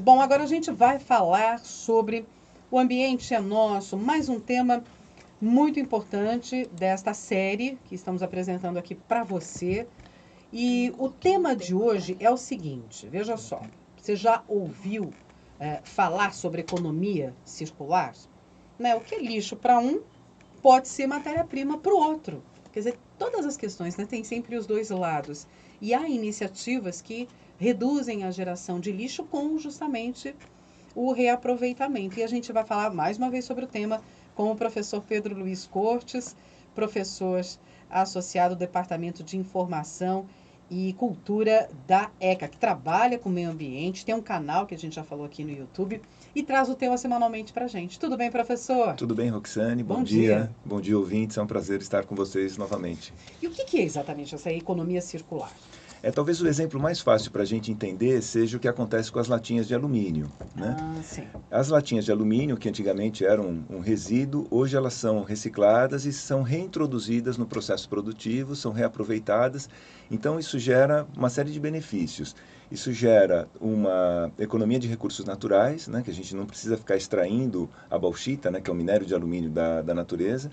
Bom, agora a gente vai falar sobre o ambiente é nosso, mais um tema muito importante desta série que estamos apresentando aqui para você. E o tema de hoje é o seguinte, veja só, você já ouviu falar sobre economia circular? Né? O que é lixo para um pode ser matéria-prima para o outro. Quer dizer, todas as questões, né, tem sempre os dois lados. E há iniciativas que reduzem a geração de lixo com justamente o reaproveitamento. E a gente vai falar mais uma vez sobre o tema com o professor Pedro Luiz Cortes, professor associado do Departamento de Informação e Cultura da ECA, que trabalha com o meio ambiente, tem um canal que a gente já falou aqui no YouTube e traz o tema semanalmente para a gente. Tudo bem, professor? Tudo bem, Roxane? Bom dia. Bom dia, ouvintes. É um prazer estar com vocês novamente. E o que é exatamente essa economia circular? Talvez o exemplo mais fácil para a gente entender seja o que acontece com as latinhas de alumínio, né? Sim. As latinhas de alumínio, que antigamente eram um resíduo, hoje elas são recicladas e são reintroduzidas no processo produtivo, são reaproveitadas. Então isso gera uma série de benefícios. Isso gera uma economia de recursos naturais, né, que a gente não precisa ficar extraindo a bauxita, né, que é o minério de alumínio da natureza.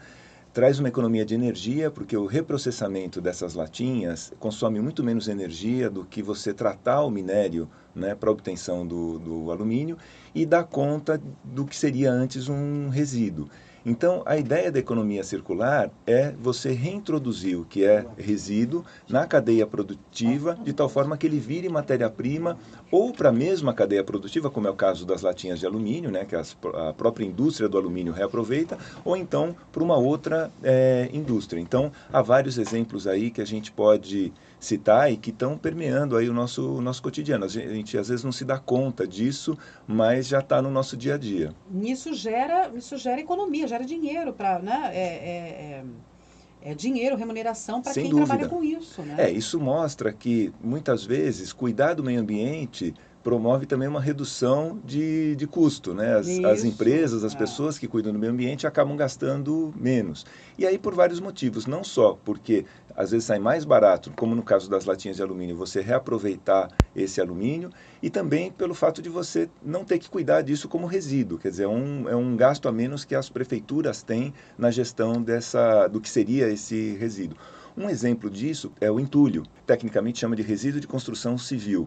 Traz uma economia de energia, porque o reprocessamento dessas latinhas consome muito menos energia do que você tratar o minério, né, para obtenção do alumínio, e dá conta do que seria antes um resíduo. Então, a ideia da economia circular é você reintroduzir o que é resíduo na cadeia produtiva, de tal forma que ele vire matéria-prima ou para a mesma cadeia produtiva, como é o caso das latinhas de alumínio, né, que a própria indústria do alumínio reaproveita, ou então para uma outra indústria. Então, há vários exemplos aí que a gente pode citar e que estão permeando aí o nosso cotidiano. A gente às vezes não se dá conta disso, mas já está no nosso dia a dia. Isso gera economia, gera dinheiro para, né? Dinheiro, remuneração para Sem quem dúvida. trabalha com isso, né? Isso mostra que, muitas vezes, cuidar do meio ambiente promove também uma redução de custo, né? As empresas, as pessoas que cuidam do meio ambiente acabam gastando menos. E aí por vários motivos, não só porque às vezes sai mais barato, como no caso das latinhas de alumínio, você reaproveitar esse alumínio, e também pelo fato de você não ter que cuidar disso como resíduo, quer dizer, é um gasto a menos que as prefeituras têm na gestão do que seria esse resíduo. Um exemplo disso é o entulho, tecnicamente chama de resíduo de construção civil.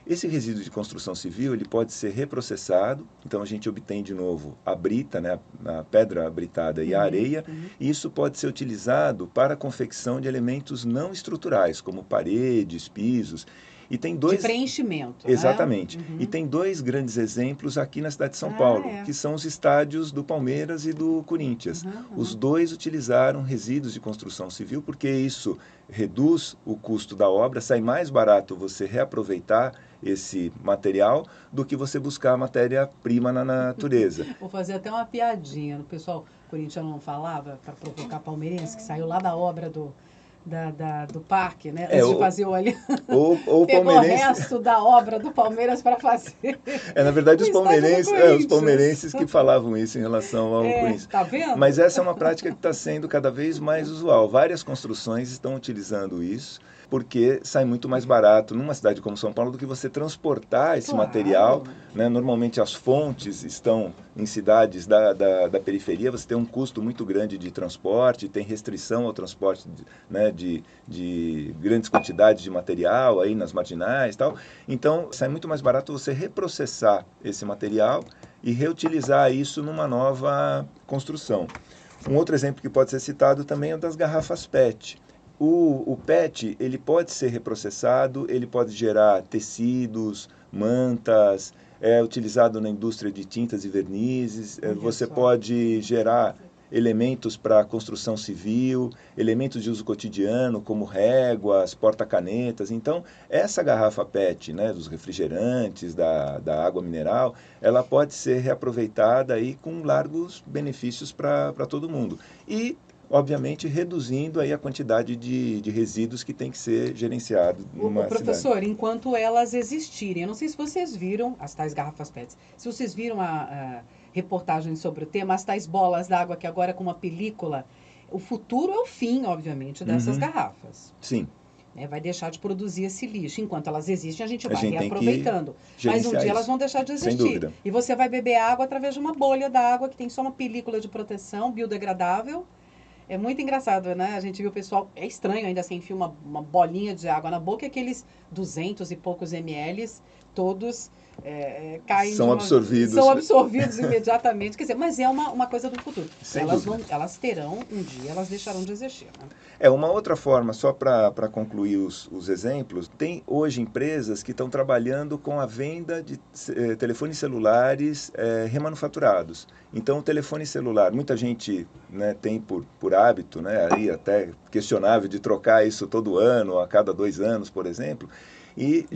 Esse resíduo de construção civil ele pode ser reprocessado, então a gente obtém de novo a brita, né, a pedra britada e a areia, e isso pode ser utilizado para a confecção de elementos não estruturais, como paredes, pisos. E tem dois... De preenchimento, Exatamente. né? E tem dois grandes exemplos aqui na cidade de São Paulo, que são os estádios do Palmeiras e do Corinthians. Os dois utilizaram resíduos de construção civil, porque isso reduz o custo da obra, sai mais barato você reaproveitar esse material do que você buscar a matéria-prima na natureza. Vou fazer até uma piadinha. O pessoal corintiano não falava, para provocar palmeirense, que saiu lá da obra do parque, né? Antes de fazer o ali. Ou pegou o resto da obra do Palmeiras para fazer. Na verdade, os palmeirenses que falavam isso em relação ao Corinthians. Tá vendo? Mas essa é uma prática que está sendo cada vez mais usual. Várias construções estão utilizando isso, porque sai muito mais barato numa cidade como São Paulo do que você transportar esse material, né? Normalmente as fontes estão em cidades da periferia, você tem um custo muito grande de transporte, tem restrição ao transporte, né, de grandes quantidades de material aí nas marginais e tal. Então sai muito mais barato você reprocessar esse material e reutilizar isso numa nova construção. Um outro exemplo que pode ser citado também é o das garrafas PET. O PET ele pode ser reprocessado, ele pode gerar tecidos, mantas, é utilizado na indústria de tintas e vernizes, você pode gerar elementos para construção civil, elementos de uso cotidiano, como réguas, porta-canetas. Então, essa garrafa PET, né, dos refrigerantes, da água mineral, ela pode ser reaproveitada aí com largos benefícios para todo mundo. E obviamente reduzindo aí a quantidade de resíduos que tem que ser gerenciado numa professor, cidade. enquanto elas existirem, eu não sei se vocês viram as tais garrafas PETs, se vocês viram a reportagem sobre o tema, as tais bolas d'água que agora com uma película, o futuro é o fim, obviamente, dessas garrafas. Sim. né, vai deixar de produzir esse lixo. Enquanto elas existem, a gente vai tem que reaproveitando. Mas um gerenciar dia elas isso. vão deixar de Sem existir. dúvida. E você vai beber água através de uma bolha d'água que tem só uma película de proteção biodegradável. É muito engraçado, né? A gente viu o pessoal, é estranho ainda assim, enfia uma bolinha de água na boca e aqueles 200 e poucos ml, todos caem São absorvidos imediatamente. Quer dizer, mas é uma coisa do futuro. Sem Elas dúvida. elas terão, um dia, elas deixarão de existir. Né? Uma outra forma, só para concluir os exemplos, tem hoje empresas que estão trabalhando com a venda de telefones celulares remanufaturados. Então, o telefone celular, muita gente, né, tem por hábito, né, aí até questionável de trocar isso todo ano, a cada 2 anos, por exemplo, e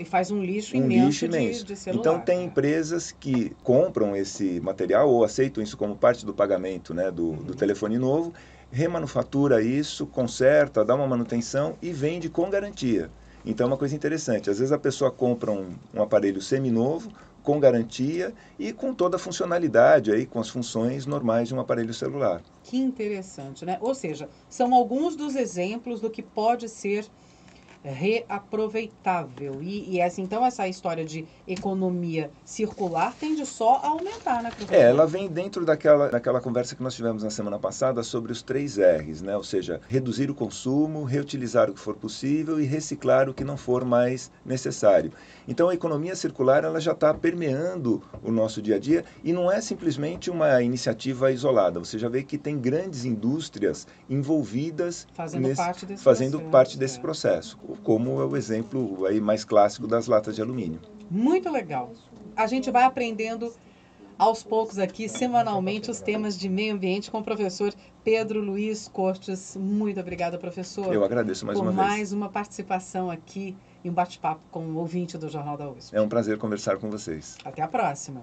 faz um lixo imenso. De celular. Então, tem empresas que compram esse material ou aceitam isso como parte do pagamento, né, do telefone novo, remanufatura isso, conserta, dá uma manutenção e vende com garantia. Então é uma coisa interessante. Às vezes a pessoa compra um aparelho seminovo, com garantia e com toda a funcionalidade, aí, com as funções normais de um aparelho celular. Que interessante, né? Ou seja, são alguns dos exemplos do que pode ser reaproveitável. Então essa história de economia circular tende só a aumentar, né, professor? Ela vem dentro daquela conversa que nós tivemos na semana passada sobre os 3 R's, né? Ou seja, reduzir o consumo, reutilizar o que for possível e reciclar o que não for mais necessário. Então a economia circular ela já está permeando o nosso dia a dia e não é simplesmente uma iniciativa isolada. Você já vê que tem grandes indústrias envolvidas fazendo parte desse processo, como é o exemplo aí mais clássico das latas de alumínio. Muito legal. A gente vai aprendendo aos poucos aqui, semanalmente, os temas de meio ambiente com o professor Pedro Luiz Cortes. Muito obrigada, professor. Eu agradeço mais uma vez. Por mais uma participação aqui e um bate-papo com o ouvinte do Jornal da USP. É um prazer conversar com vocês. Até a próxima.